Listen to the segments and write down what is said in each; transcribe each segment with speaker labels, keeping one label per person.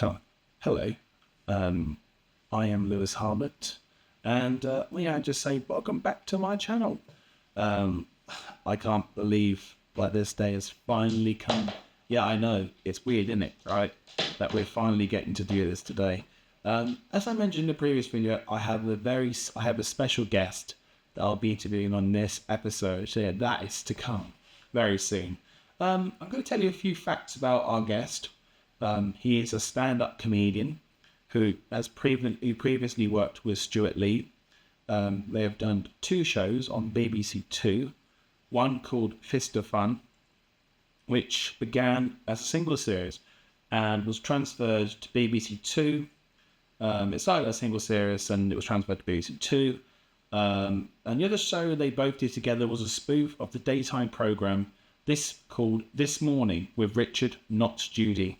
Speaker 1: So, hello, I am Lewis Harbert, and I just say welcome back to my channel. I can't believe that this day has finally come. Yeah, I know, it's weird, isn't it, right? That we're finally getting to do this today. As I mentioned in the previous video, I have a special guest that I'll be interviewing on this episode. So yeah, that is to come very soon. I'm going to tell you a few facts about our guest. He is a stand-up comedian who has previously worked with Stuart Lee. They have done 2 shows on BBC Two, one called Fist of Fun, which began as a single series and was transferred to BBC Two. It started as a single series and it was transferred to BBC Two. And the other show they both did together was a spoof of the daytime programme called This Morning with Richard Not Judy.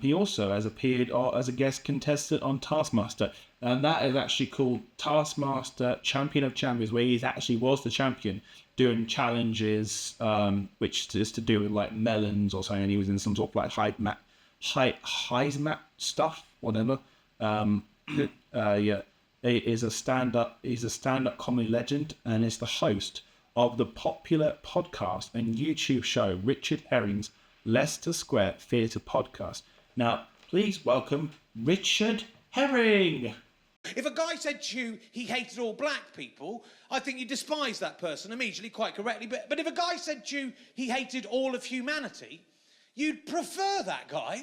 Speaker 1: He also has appeared as a guest contestant on Taskmaster, and that is actually called Taskmaster Champion of Champions, where he actually was the champion doing challenges, which is to do with like melons or something. And he was in some sort of like Heismat stuff, whatever. Yeah, he's a stand-up comedy legend, and is the host of the popular podcast and YouTube show Richard Herring's Leicester Square Theatre Podcast. Now, please welcome Richard Herring.
Speaker 2: If a guy said to you he hated all black people, I think you despise that person immediately, quite correctly. But if a guy said to you he hated all of humanity, you'd prefer that guy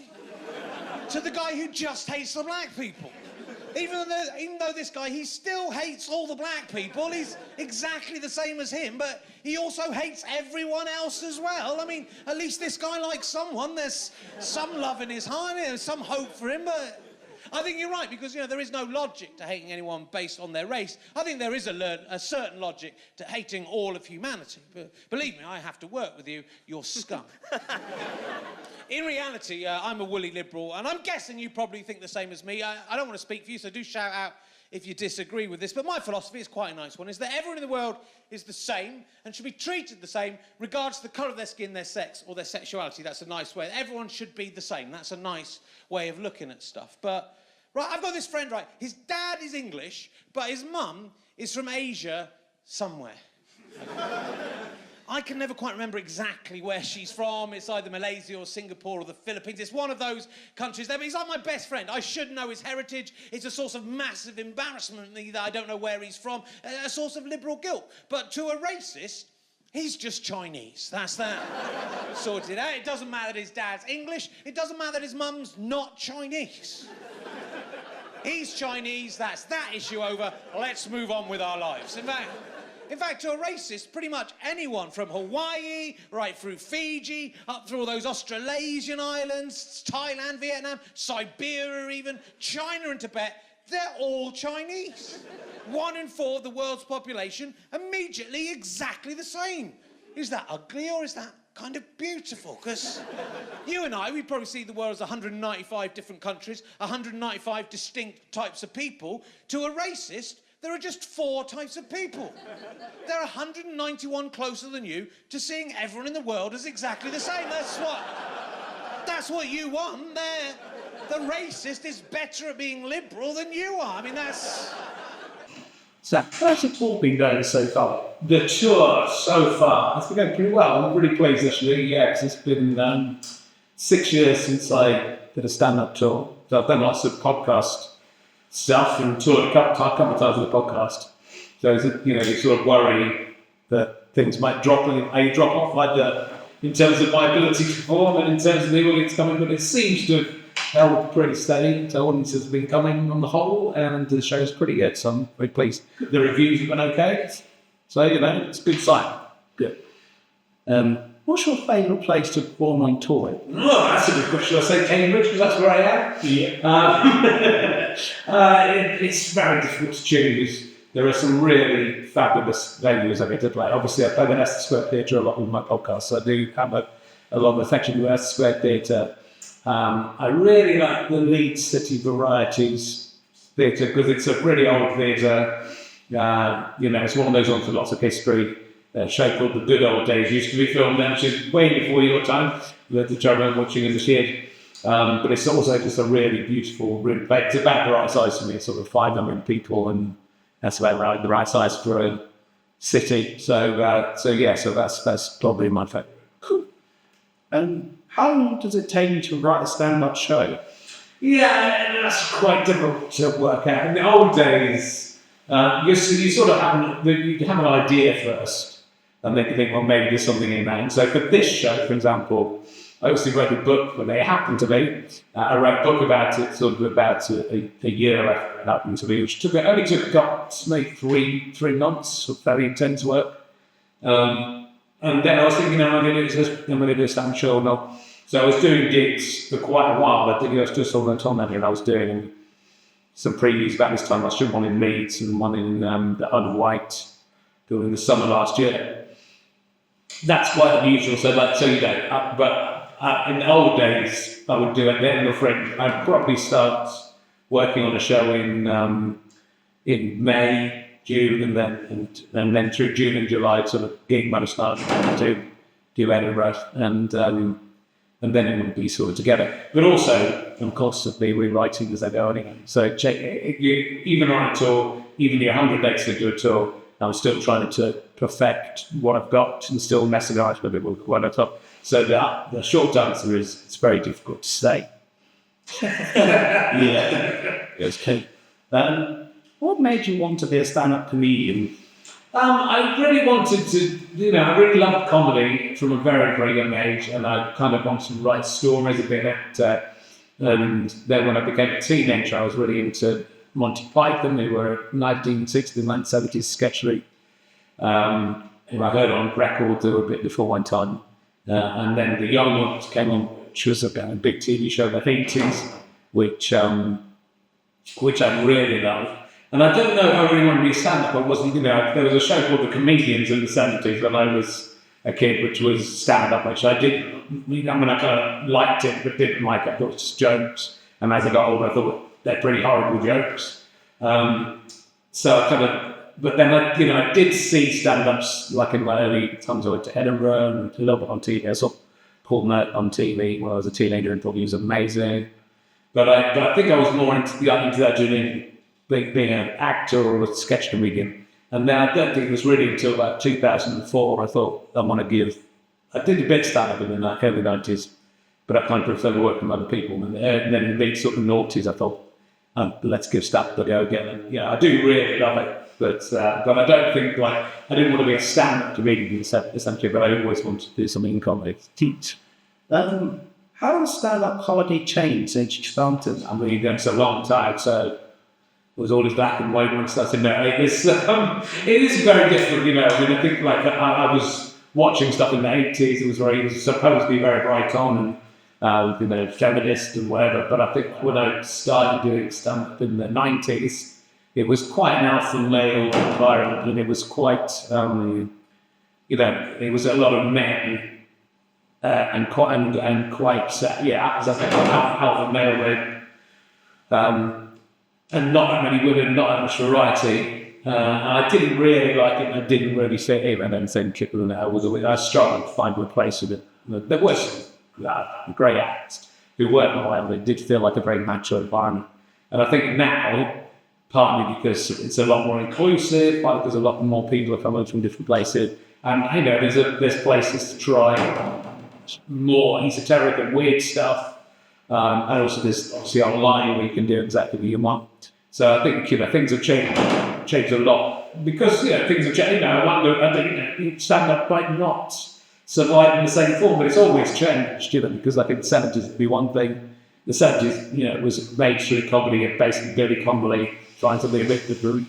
Speaker 2: to the guy who just hates the black people. Even though this guy, he still hates all the black people. He's exactly the same as him, but he also hates everyone else as well. I mean, at least this guy likes someone. There's some love in his heart. There's some hope for him, but I think you're right, because, there is no logic to hating anyone based on their race. I think there is a certain logic to hating all of humanity. But believe me, I have to work with you. You're scum. In reality, I'm a woolly liberal, and I'm guessing you probably think the same as me. I don't want to speak for you, so do shout out if you disagree with this. But my philosophy is quite a nice one, is that everyone in the world is the same and should be treated the same regardless of the colour of their skin, their sex, or their sexuality. That's a nice way. Everyone should be the same. That's a nice way of looking at stuff. But, right, I've got this friend, right, his dad is English, but his mum is from Asia somewhere. I can never quite remember exactly where she's from. It's either Malaysia or Singapore or the Philippines. It's one of those countries there, but he's like my best friend. I should know his heritage. It's a source of massive embarrassment that I don't know where he's from, a source of liberal guilt. But to a racist, he's just Chinese. That's that. Sorted out. It doesn't matter that his dad's English. It doesn't matter that his mum's not Chinese. He's Chinese. That's that issue over. Let's move on with our lives. In fact, to a racist, pretty much anyone from Hawaii, right through Fiji, up through all those Australasian islands, Thailand, Vietnam, Siberia even, China and Tibet, they're all Chinese. 1 in 4 of the world's population, immediately exactly the same. Is that ugly or is that kind of beautiful? Because you and I, we probably see the world as 195 different countries, 195 distinct types of people. To a racist, there are just 4 types of people. There are 191 closer than you to seeing everyone in the world as exactly the same. That's what you want. The racist is better at being liberal than you are. I mean, that's...
Speaker 1: So, how's it all been going so far? The tour so far, it's been going pretty well. I'm really pleased actually, yeah, because it's been 6 years since I did a stand-up tour. So I've done lots of podcast stuff and toured a couple of times with the podcast. So, you sort of worry that things might drop off like in terms of my ability to perform and in terms of the audience coming, but it seems to have held pretty steady. So audience has been coming on the whole, and the show's pretty good, so I'm very pleased. The reviews have been okay, so it's a good sign. Good. What's your favourite place to perform on tour?
Speaker 3: Oh, that's a good question. I say Cambridge because that's where I am. Yeah. It's very difficult to choose. There are some really fabulous venues I get to play. Obviously, I play the Leicester Square Theatre a lot with my podcast, so I do have a lot of affection for the Leicester Square Theatre. I really like the Leeds City Varieties Theatre because it's a pretty old theatre. It's one of those ones with lots of history. A show called The Good Old Days used to be filmed there, which is way before your time. The show I remember watching as a kid. But it's also just a really beautiful room. But it's about the right size for me. It's sort of 500 people, and that's about the right size for a city. So that's probably my favorite.
Speaker 1: And how long does it take you to write a stand-up show?
Speaker 3: Yeah, that's quite difficult to work out. In the old days, you sort of have an idea first, and then you think, well, maybe there's something in that. And so for this show, for example, I obviously wrote a book when they happened to be. I wrote a book about it sort of about a year after it happened to be, which only took maybe three months of very intense work. And then I was thinking, I'm going to do a stand show or not. So I was doing gigs for quite a while. I think I was just on the Tom and I was doing some previews about this time. I was doing one in Leeds and one in the Isle of Wight during the summer last year. That's quite unusual. But in the old days, I would do it then. I'd probably start working on a show in May, June, and then through June and July, sort of gig when I started to do Edinburgh, and then it would be sort of together. But also, of course, of me rewriting as I go on. So even on a tour, even the 100 dates to do a tour, I'm still trying to perfect what I've got and still messing around with it with what I've got. So the short answer is it's very difficult to say.
Speaker 1: Yeah. Okay. What made you want to be a stand-up comedian?
Speaker 3: I really wanted to, I really loved comedy from a very, very young age, and I kind of wanted to write stories, a bit of actor. And then when I became a teenager, I was really into Monty Python, who were 1960s, 1970s sketchery, who I heard on record a bit before my time. And then the Young Ones came on, which was a big TV show in the 80s, which I really loved. And I don't know if I really want to be a stand-up. I wasn't, there was a show called The Comedians in the 70s when I was a kid, which was stand-up, which I kind of liked it, but didn't like it. I thought it was just jokes. And as I got older, I thought they're pretty horrible jokes. So I kind of, but then I did see stand-ups like in my early times. I went to Edinburgh and a little bit on TV. I saw Paul Nut on TV when I was a teenager and thought he was amazing. But I think I was more into that journey, being an actor or a sketch comedian. And then I don't think it was really until about 2004 I thought I did a bit of stand-up in the early 90s, but I kind of prefer working with other people. And then in the sort of noughties I thought, let's give stand-up a go again. And, I do really love it, but I don't think, I didn't want to be a stand-up comedian essentially, but I always wanted to do something in comedy.
Speaker 1: How does stand-up comedy change since you started?
Speaker 3: I mean, it's a long time, so it was all this black and white and stuff in there. It is very different, I mean, I think I was watching stuff in the 80s. It was supposed to be very bright on and feminist and whatever. But I think when I started doing stand-up in the 90s, it was quite an alpha male environment, and it was quite, it was a lot of men. And quite, as I think, alpha male led, and not that many women, not that much variety. And I didn't really like it. I didn't really fit in. And then I struggled to find a place with it. There were some great acts who weren't wild. It did feel like a very macho environment. And I think now, partly because it's a lot more inclusive, partly because a lot more people are coming from different places, and there's places to try more esoteric and weird stuff, and also there's obviously online where you can do exactly what you want. So I think things have changed a lot because things have changed. I think stand-up might not survive in the same form, but it's always changed. Because like in the 70s it'd be one thing. The 70s, it was mainstream comedy and basically Billy Connolly trying to be a bit different.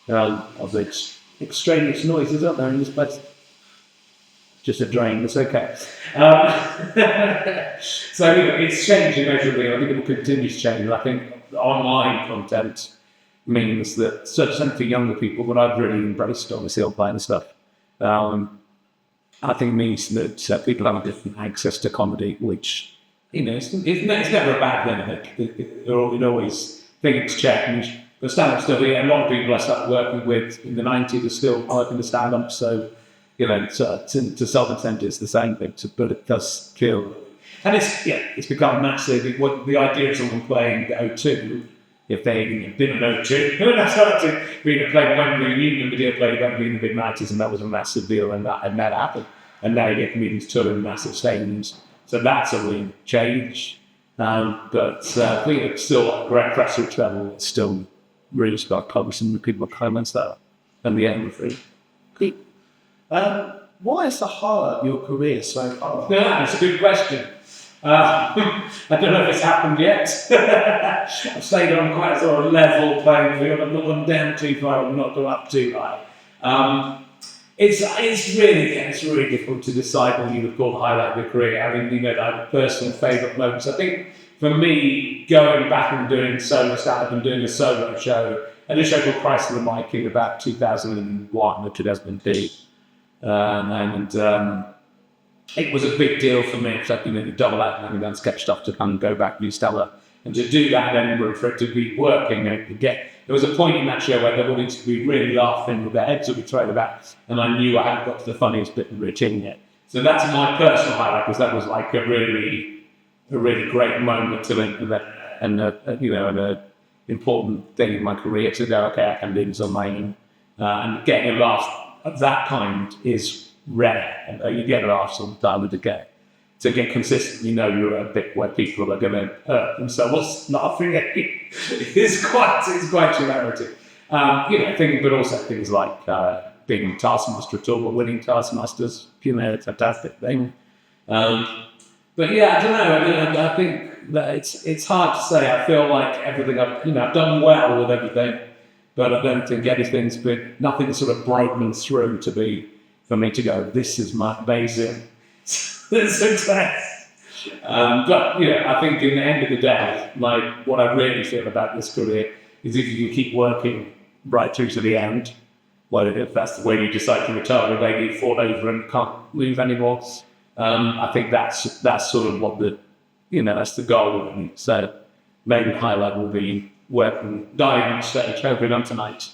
Speaker 3: Of which extraneous noises out there in this place. Just a drain, it's okay. So it's changed immeasurably. I think it will continue to change. I think online content means that, certainly for younger people, what I've really embraced, obviously, online and stuff, I think means that people have a different access to comedy, which, it's never a bad thing. It always, things change. But stand-up still, a lot of people I started working with in the 90s are still working to stand-up, so to some extent it's the same thing, but it does feel And it's become massive. The idea of someone playing the O2, if they didn't know O2, that's started being played Wembley, Union Video played Wembley in the mid 90s, and that was a massive deal, and that happened. And now you get comedians touring massive stadiums. So that's a real change. But I think it's still great grassroots level. It's still really about publishing the people comments that and the end free.
Speaker 1: Why is the heart of your career so hard?
Speaker 3: Yeah, it's a good question. I don't know if it's happened yet. I've stayed on quite a sort of level playing field. I'm not gone down too far, I'm not gone up too high. It's really difficult to decide what you would call the highlight of your career. I mean, I have personal favourite moments. I think for me, going back and doing solo stand-up and doing a solo show, I did a show called Christ of the Mic in about 2001 or 2002. It was a big deal for me because I've been in the double act and having done sketch stuff to come and go back and do stand-up. And to do that in Edinburgh, for it to be working, there was a point in that show where they wanted to be really laughing with their heads would be thrown about, and I knew I hadn't got to the funniest bit of the routine yet. So that's my personal highlight, because that was like a really great moment to me, and an important thing in my career to go, okay, I can do this on my own. And getting a laugh of that kind is rare, and you get laughs all the time with the game. To get consistently know you're a bit where people are going to hurt themselves laughing at you is quite a rarity. But also things like being Taskmaster at all, or winning Taskmasters, it's a fantastic thing. But yeah, I don't know. I think that it's hard to say. I feel like everything I've done well with everything, but I don't think nothing sort of broken through for me to go, this is my amazing success. But I think in the end of the day, like what I really feel about this career is if you keep working right through to the end, well, if that's the way you decide to retire, or maybe you fall over and can't move anymore, I think that's sort of what that's the goal. So maybe the highlight will be working, dying on stage, hoping on tonight.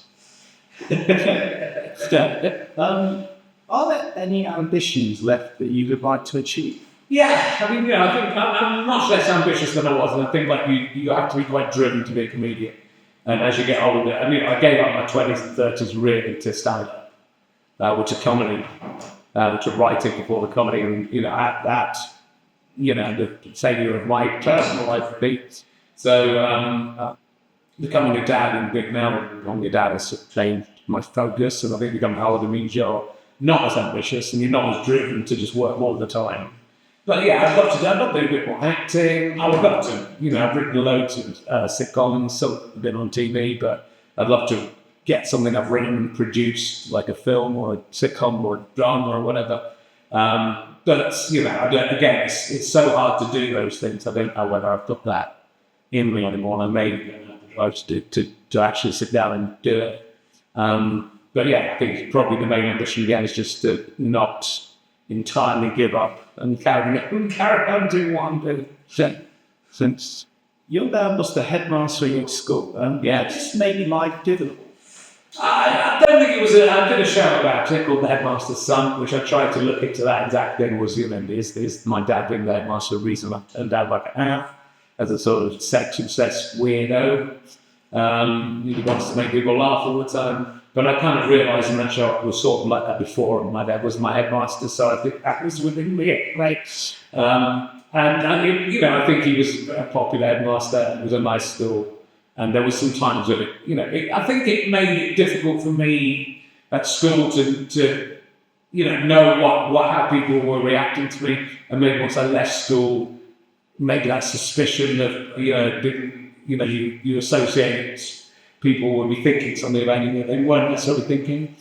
Speaker 1: Are there any ambitions left that you would like to achieve?
Speaker 3: Yeah, I think I'm much less ambitious than I was, and I think like you have to be quite driven to be a comedian. And as you get older, I gave up my 20s and 30s really to stand-up, which is comedy, which is writing before the comedy, and the failure of my personal life beats. So becoming a dad and big now, becoming a dad has changed my focus, and I think becoming older means you're not as ambitious and you're not as driven to just work all the time. But yeah, I'd love to do a bit more acting. I would love to, I've written loads of sitcoms, so I've been on TV, but I'd love to get something I've written and produced, like a film or a sitcom or a drama or whatever. But again, it's so hard to do those things. I don't know whether I've got that in me anymore. I may try to actually sit down and do it. But yeah, I think probably the main ambition again is just to not entirely give up and carry on doing what I'm doing.
Speaker 1: Since your dad was the headmaster at your school, it just made life difficult.
Speaker 3: I don't think it was. I did a show about it called The Headmaster's Son, which I tried to look into that exact thing. Was is my dad being the headmaster a reason I turned out like I have, as a sort of sex-obsessed weirdo? He wants to make people laugh all the time. But I kind of realised in that show it was sort of like that before, and my dad was my headmaster, so I think that was within me, right? I think he was a popular headmaster. It was a nice school, and there was some times of it. I think it made it difficult for me at school to know how people were reacting to me, and maybe once I left school, maybe that suspicion of you associate. People would be thinking something about you that they weren't necessarily thinking,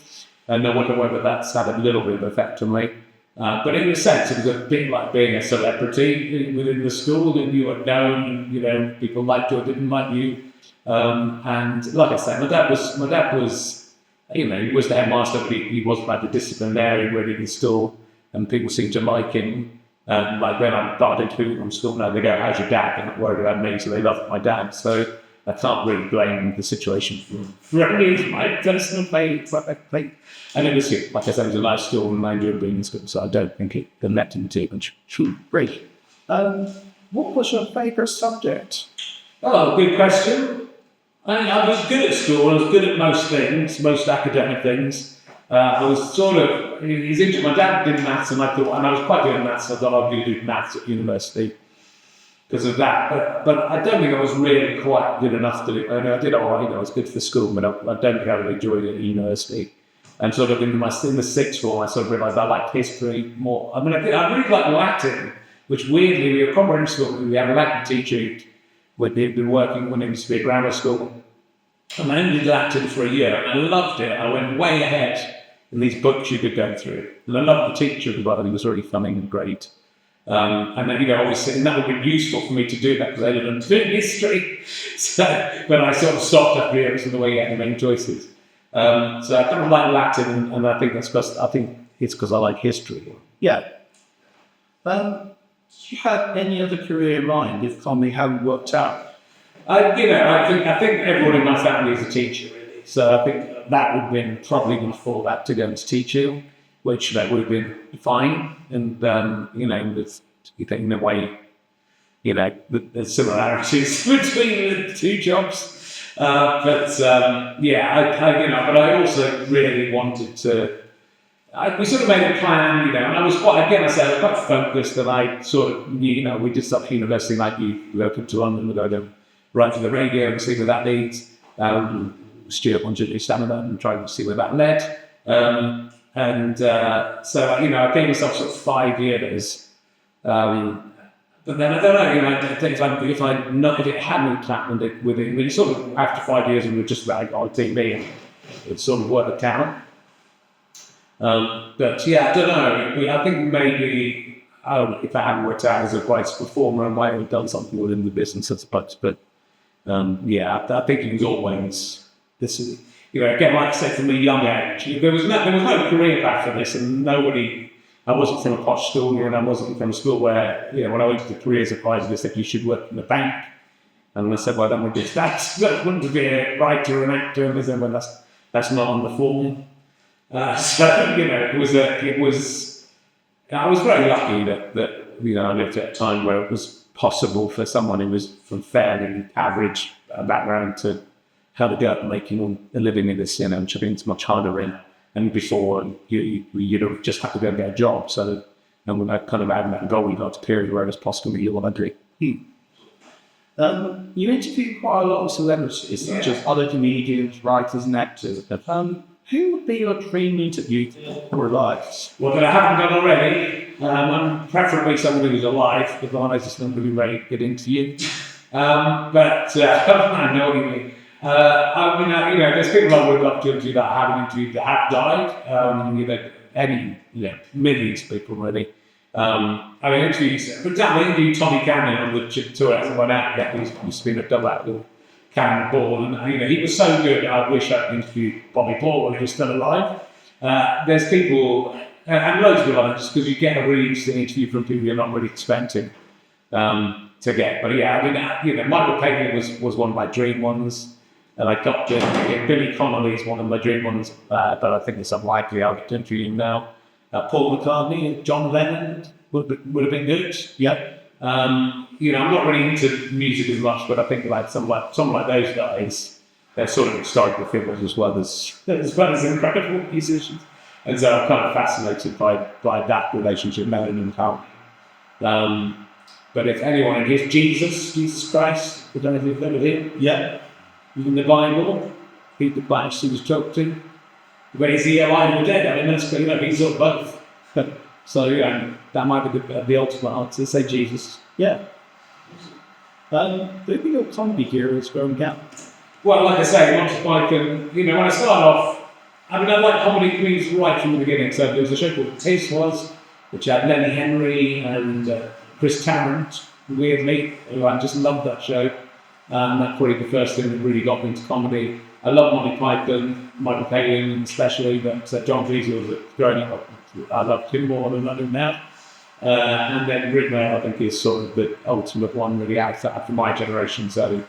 Speaker 3: and I wonder whether that's had a little bit of effect on me. But in a sense, it was a bit like being a celebrity within the school, that you were known, people liked you or didn't like you. And like I said, my dad was, he was the headmaster, but he wasn't like the disciplinarian really in the school, and people seemed to like him. Like when I started to people from school, now they go, "How's your dad?" They're not worried about me, so they loved my dad. So I can't really blame the situation for any of my personal failings. And it was, like I said, it was a nice school, and I enjoyed being in school, so I don't think it connected too much. Great.
Speaker 1: What was your favourite subject?
Speaker 3: Oh, good question. I was good at school. I was good at most things, most academic things. I was sort of, he's into, my dad did maths, and I was quite good at maths. I thought I was going to do maths at university because of that. But I don't think I was really quite good enough to do. I did all right. I was good for school, but I don't think I really enjoyed it at university. And sort of in the sixth form, I sort of realised I liked history more. I mean, I really liked Latin, which weirdly, we were comprehensive school. We had a Latin teacher when he'd been working when it used to be a grammar school. And I only did Latin for a year, and I loved it. I went way ahead in these books you could go through. And I loved the teacher as well. He was really funny and great. And then, obviously, and that would have been useful for me to do that because I didn't do history. So, but I sort of stopped after years in the way you had to make choices. So I kind of like Latin, and I think it's because I like history.
Speaker 1: Yeah. Do you have any other career in mind if something hadn't worked out?
Speaker 3: I think everyone in my family is a teacher, really. So I think that would have been probably going to fall back to go into teaching, which would have been fine. And in a way, there's similarities between the two jobs. But I also really wanted to. We sort of made a plan, and I was quite focused, and I sort of, we did stuff at university, like you go to London, we go to right to the radio and see where that leads. Stuart wanted to do Stamina and try to see where that led. So I gave myself sort of 5 years. But then I don't know, if it hadn't happened within sort of after 5 years, we were just about on TV, and it sort of worked out. But yeah, I don't know. I think maybe if I hadn't worked out as a vice performer, I might have done something within the business as such. But I think it was always this. Again, like I said, from a young age, there was no career path for this, and I wasn't from a posh school, and I wasn't from a school where, when I went to the careers advisor, they said you should work in the bank, and I said, well, I don't want to do that. I want to be a writer or an actor, and they said, well, that's not on the form. I was very lucky that I lived at a time where it was possible for someone who was from fairly average background to have a go at making a living in this, which I think is much harder and before you just have to go and get a job. So, and when I kind of had that Goldilocks period where it was possible you want to do.
Speaker 1: You interviewed quite a lot of celebrities, such as other comedians, writers, and actors. Who would be your dream interview for life?
Speaker 3: Well, that I haven't done already. Preferably someone who's alive, because otherwise it's not going to be very good interview. I know what you mean. There's people I would love to interview that I haven't interviewed that have died. Millions of people really. For example, I interviewed Tommy Cannon on the tour that went out. Yeah, he's been a double act with Cannon Ball, and he was so good. I wish I'd interviewed Bobby Ball when he was still alive. There's people, and loads of others, because you get a really interesting interview from people you're not really expecting to get. But Michael Caine was one of my dream ones. And I got Billy Connolly is one of my dream ones, but I think it's unlikely I'll get to interview him now. Paul McCartney, John Lennon would have been good. Yeah. I'm not really into music as much, but I think like someone like those guys, they're sort of historical figures as well as incredible musicians. And so I'm kind of fascinated by that relationship, Marilyn and Carl. But if anyone in his Jesus Christ, I don't know if you've heard of him. Yeah. In the Bible, Peter Bash, he was talked to. But is he alive or dead? I mean, that's he's sort of both. So that might be the ultimate answer. Say Jesus.
Speaker 1: Yeah. Do you think your comedy career is growing out?
Speaker 3: Well, like I say, Monty Python. When I started off, I like comedy queens right from the beginning. So there was a show called Taste Was, which had Lenny Henry and Chris Tarrant, weirdly. I just loved that show. That's probably the first thing that really got me into comedy. I love Monty Python, Michael Caine especially, but John Cleese was growing up. I loved him more than I do now. And then Rick Mail, I think, is sort of the ultimate one really after my generation. So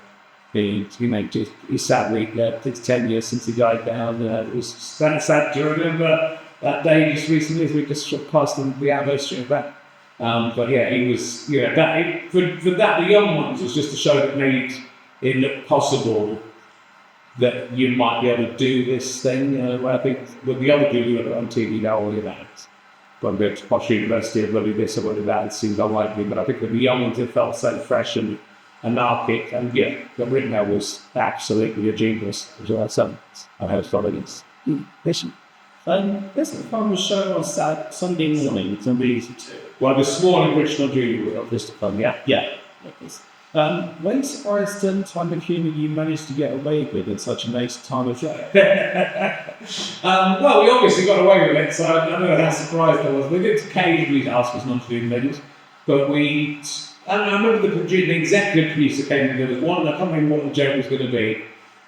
Speaker 3: he's sadly, it's 10 years since he died down. It was sad to remember that day just recently as we just passed the anniversary of that. But yeah, he was, for that, the young ones was just a show that made it look possible that you might be able to do this thing. Where I think with the other people that are on TV now, all that, got a bit of posh university, or bloody this or bloody that, it seems unlikely. But I think with the young ones, it felt so fresh and anarchic. And yeah, the Rittenhouse was absolutely a genius as well. So I hope it's listen. This is a fun show on Sunday morning. It's amazing too. Well, this morning, Richard Jr. will this fun, yeah. When surprised the time of humour you managed to get away with at such a nice time of day? Well, we obviously got away with it, so I don't know how surprised I was. We did occasionally ask us not to do videos, but I remember the executive producer came in, there was one, I can't remember what the joke was going to be.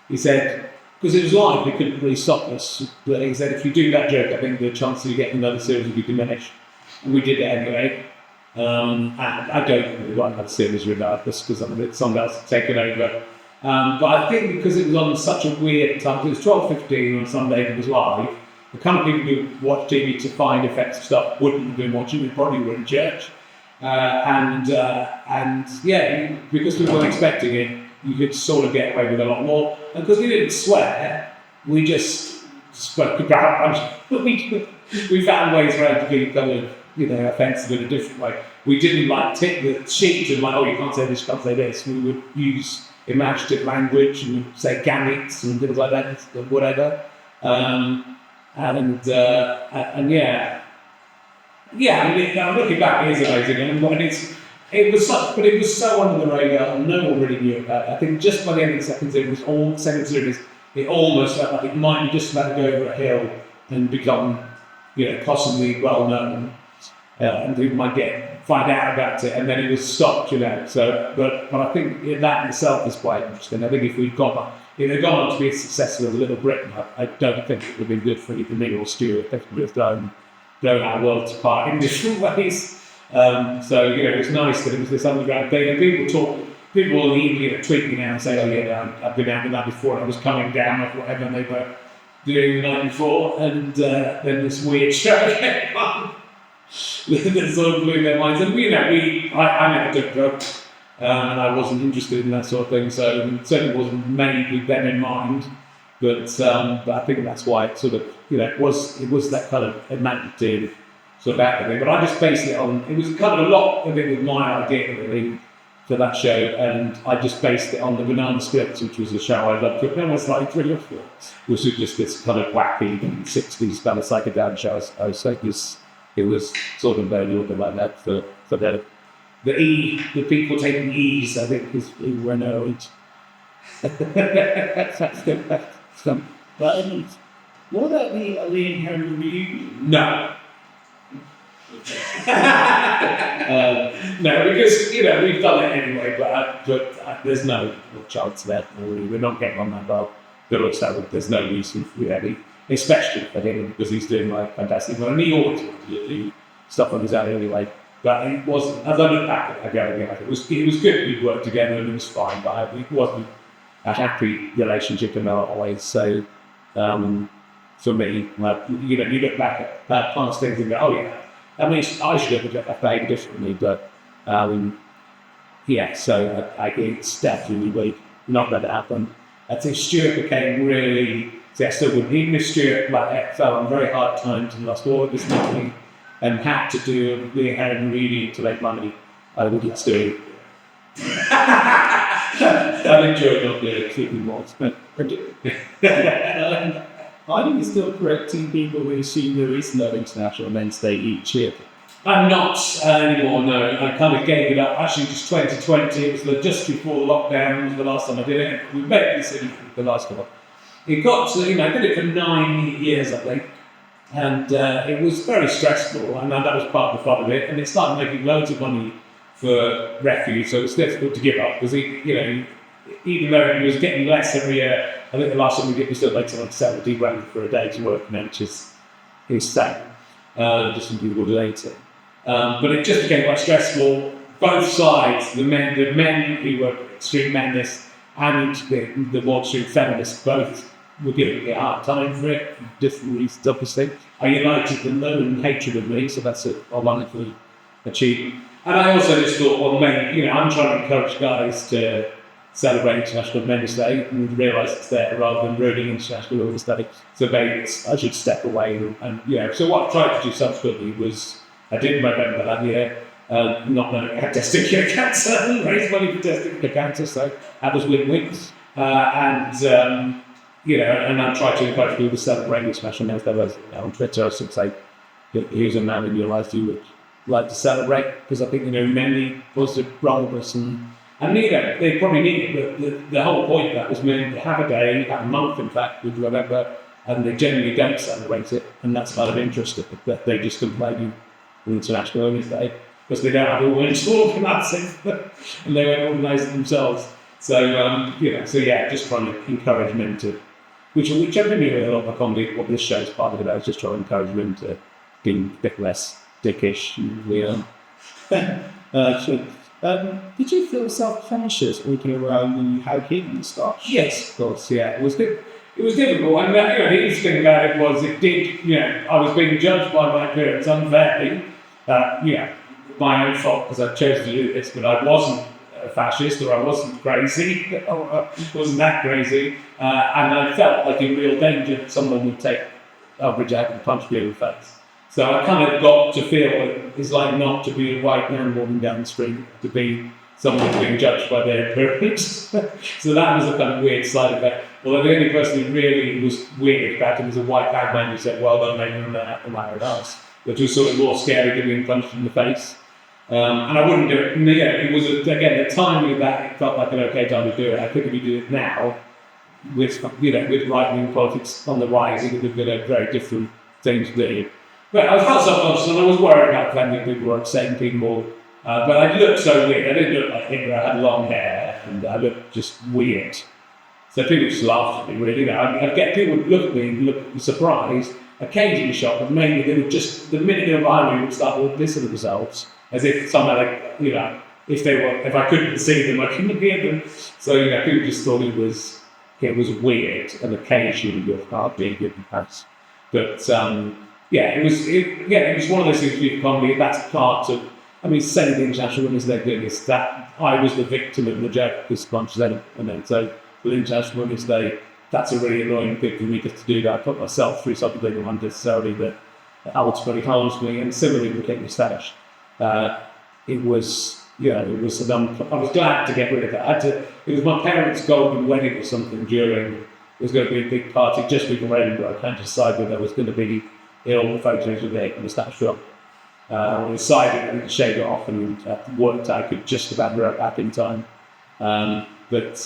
Speaker 3: He said, because it was live, we couldn't really stop us, but he said, if you do that joke, I think the chance of you getting another series will be diminished. And we did it anyway. And I don't really want that series regardless, because something else had taken over. But I think because it was on such a weird time, it was 12:15 on Sunday and it was live, the kind of people who watch TV to find effective stuff wouldn't have been watching, we probably were in church. And yeah, because we weren't expecting it, you could sort of get away with a lot more. And because we didn't swear, we just spoke about we found ways around to be kind of, offensive in a different way. We didn't tip the cheek and oh, you can't say this, you can't say this. We would use imaginative language and say gametes and things like that, or whatever. And yeah. Yeah, I'm looking back, it is amazing. And it was so under the radar, and no one really knew about it. I think just by the end of the second series, it almost felt like it might be just about to go over a hill and become, possibly well known. And people might find out about it, and then it was stopped, So, but I think that in itself is quite interesting. I think if they'd gone on to be as successful as Little Britain, I don't think it would have been good for either me or Stuart. They would have blown our worlds apart in different ways. So, it was nice that it was this underground thing, and people will even tweet me now and say, oh yeah, I've been out with that before, and I was coming down or whatever they were doing the night before, and then this weird show came on. That sort of blew their minds. And I never took drugs, and I wasn't interested in that sort of thing, so it certainly wasn't made with them in mind. But I think that's why it sort of, it was that kind of imaginative sort of acting. But I just based it on, it was kind of a lot of it was my idea really for that show, and I just based it on the Banana Splits, which was a show I loved. It was like really awful. Which was just this kind of wacky 60s kind of psychedelic show. I was like, it was sort of very little like that for the people taking E's, I think, is renowned. That's good. But what about the Inherent Reunion? No. No, because we've done it anyway, but there's no chance there. We're not getting on that bar. There's no reason for any. Especially for him, because he's doing fantastic work, and he always wanted to do stuff on his own anyway. But it wasn't, as I look back at it, it was good we worked together and it was fine, but it wasn't a happy relationship in a lot of ways. So, for me, you look back at past things and go, oh yeah, I mean, I should have behaved differently, but yeah, so I think it's definitely not that it happened. I think Stuart became really. I still wouldn't. Even if Stuart fell on very hard times and lost all of his money and had to do the Inherent Reunion to make money, I would get Stuart. I enjoyed not doing it, keeping more. I think it's still correct to people who assume there is no International Men's Day each year. I'm not anymore, no. I kind of gave it up. Actually, just 2020, it was just before the lockdown, was the last time I did it. We made this in the last couple. It got to, I did it for 9 years, I think, and it was very stressful, and that was part of the fun of it. And it started making loads of money for Refuge, so it was difficult to give up because even though it was getting less every year, I think the last time we did, we still made something like 70 grand for a day's work, which is sad, just some people later. But it just became quite stressful. Both sides, the men who were extreme menists and the more extreme feminists, both were giving me a hard time for it, different reasons, obviously. I united them in hatred of me, so that's a wonderful achieve. And I also just thought, well, maybe, I'm trying to encourage guys to celebrate International Men's Day and realise it's there rather than ruining International Women's Day. So maybe I should step away and so what I tried to do subsequently was, I did in November that year, not knowing I had testicular cancer, raise money for testicular cancer, so that was win-wins. And I tried to encourage people to celebrate International Men's Day. On Twitter, I should say, here's a man in your life you would like to celebrate, because I think, many positive progress and they probably need it, but the whole point of that was meant to have a day, have a month in fact, with November, and they generally don't celebrate it, and that's kind of interesting, that they just complain on International Women's Day, because they don't have a women to organise it, and they won't organise it themselves. So, just trying to encourage men to, which I've been doing a lot of my comedy, what this show is partly about, is just trying to encourage men to be a bit less dickish. Did you feel self-conscious walking around when you had kids and stuff? Yes, of course, yeah. It was difficult, and the interesting thing about it was I was being judged by my parents unfairly. My own fault because I chose to do this, but I wasn't a fascist or I wasn't crazy. Wasn't that crazy, and I felt like in real danger that someone would take Umbridge out and punch me in the face. So I kind of got to feel it's like not to be a white man walking down the street, to be someone being judged by their appearance. So that was a kind of weird side of it. Although the only person who really was weird about it was a white man who said, well done, mate, you're not the matter of us. Which was sort of more scary than being punched in the face. And I wouldn't do it. And it was, again, the timing of that, it felt like an okay time to do it. I think if you do it now, with right-wing politics on the rise, it would have been a very different thing to do. But I felt self-conscious and I was worried about offending people or upsetting people. But I looked so weird. I didn't look like Hitler. I had long hair and I looked just weird. So people just laughed at me, really. I'd get people would look at me and look surprised, occasionally shocked, but mainly they would just, the minute they were behind me, would start to listen to themselves as if somehow, if I couldn't see them, I couldn't hear them. So, people just thought it was weird and occasionally your heart being given pass. But, it was one of those things with comedy. That's part of, saying the International Women's Day thing is that I was the victim of the joke as much as anyone. So with International Women's Day, that's a really annoying thing for me to do that. I put myself through something unnecessarily that ultimately harms me. And similarly with Kate Moustache, I was glad to get rid of it. It was my parents' golden wedding or something it was going to be a big party just before Edinburgh. I can't decide whether there was going to be photos of the moustache on. I decided to shave it off and worked I could just about do it back in time. It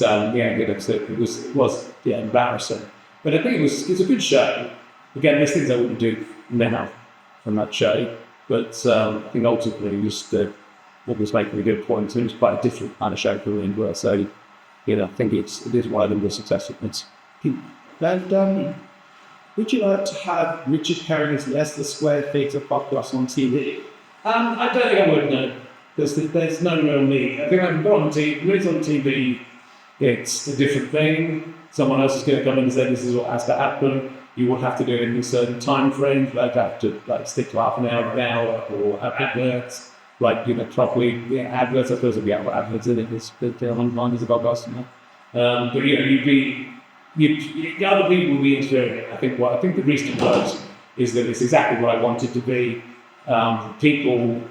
Speaker 3: was embarrassing. But I think it's a good show. Again, there's things I wouldn't do now from that show. But I think ultimately what was making a good point, it was quite a different kind of show for Edinburgh. So, I think it is one of the more successful ones.
Speaker 1: And would you like to have Richard Herring as Leicester Square Theatre podcast on TV?
Speaker 3: I don't think I would, no. Because there's no real need. I think I've got on TV, when it's on TV, it's a different thing. Someone else is going to come in and say this is what has to happen. You would have to do it in a certain time frame. Like have to stick to half an hour, or have adverts. Properly adverts. I suppose there'll be adverts in it. They're online as a podcast. But other people will be interviewing it. I think the reason it works is that it's exactly what I want it to be. People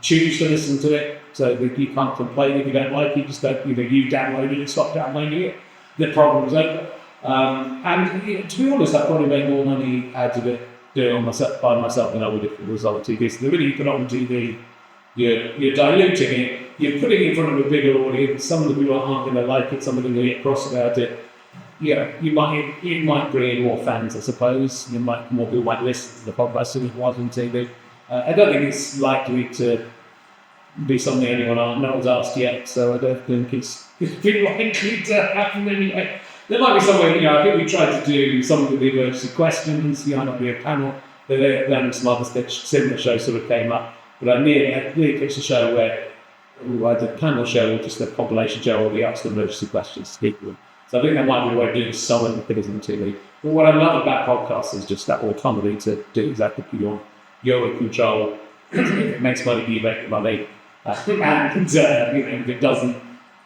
Speaker 3: choose to listen to it, so that you can't complain if you don't like it. Just don't, you download it and stop downloading it. The problem's over. To be honest, I probably made more money out of it doing it by myself than I would if it was on TV. So the minute you put it on TV, you're diluting it. You're putting it in front of a bigger audience. Some of the people aren't going to like it. Some of them are going to get cross about it. It might bring in more fans, I suppose. More people might listen to the podcast than it was on TV. I don't think it's likely to be something no one's asked yet, so I don't think it's been likely to happen anyway. There might be somewhere, I think we tried to do something with the emergency questions, might not be a panel, then some other similar shows sort of came up, but I nearly pitched a show where either a panel show or just a compilation show where we asked emergency questions to people. So I think that might be a way of doing something that isn't TV. But what I love about podcasts is just that autonomy to do exactly what you're in control. if it makes money, you make money. And if it doesn't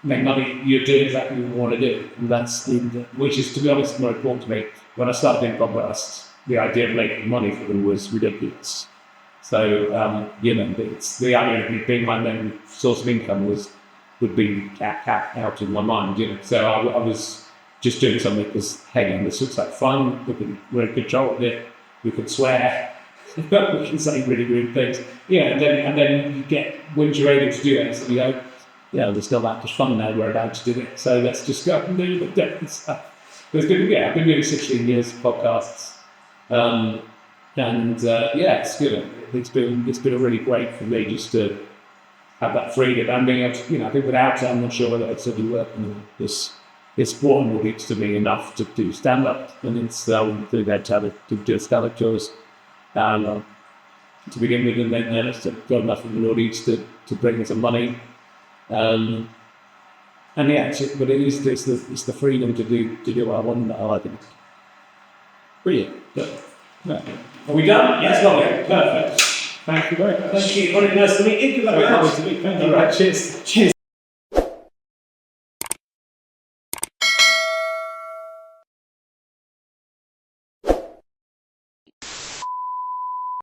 Speaker 3: make money, you're doing exactly what you want to do. And that's which is, to be honest, more important to me. When I started doing podcasts, the idea of making money for them was ridiculous. So, it's the idea of being my main source of income would be out in my mind, So I was just doing something that was, hey, this looks like fun, we're in control of it, we can swear, we can say really rude things. And then you get, once you're able to do it, so you go, there's still that much fun now, we're allowed to do it, so let's just go and do the stuff. But it's been, I've been doing 16 years of podcasts. It's good. It's been really great for me just to have that freedom and being able to, I think without it, I'm not sure whether I'd still be working this. It's one audience to me enough to do stand up, and it's through that to do stand up tours to begin with, and then it's got enough of an audience to bring in some money. But it's the freedom to do what I want that I like. Brilliant.
Speaker 4: Are we done? Yes, lovely. Perfect.
Speaker 3: Thank you very much.
Speaker 4: Thank you. Nice to meet you.
Speaker 3: Very nice to meet you. Thank you.
Speaker 4: All right, cheers. Cheers.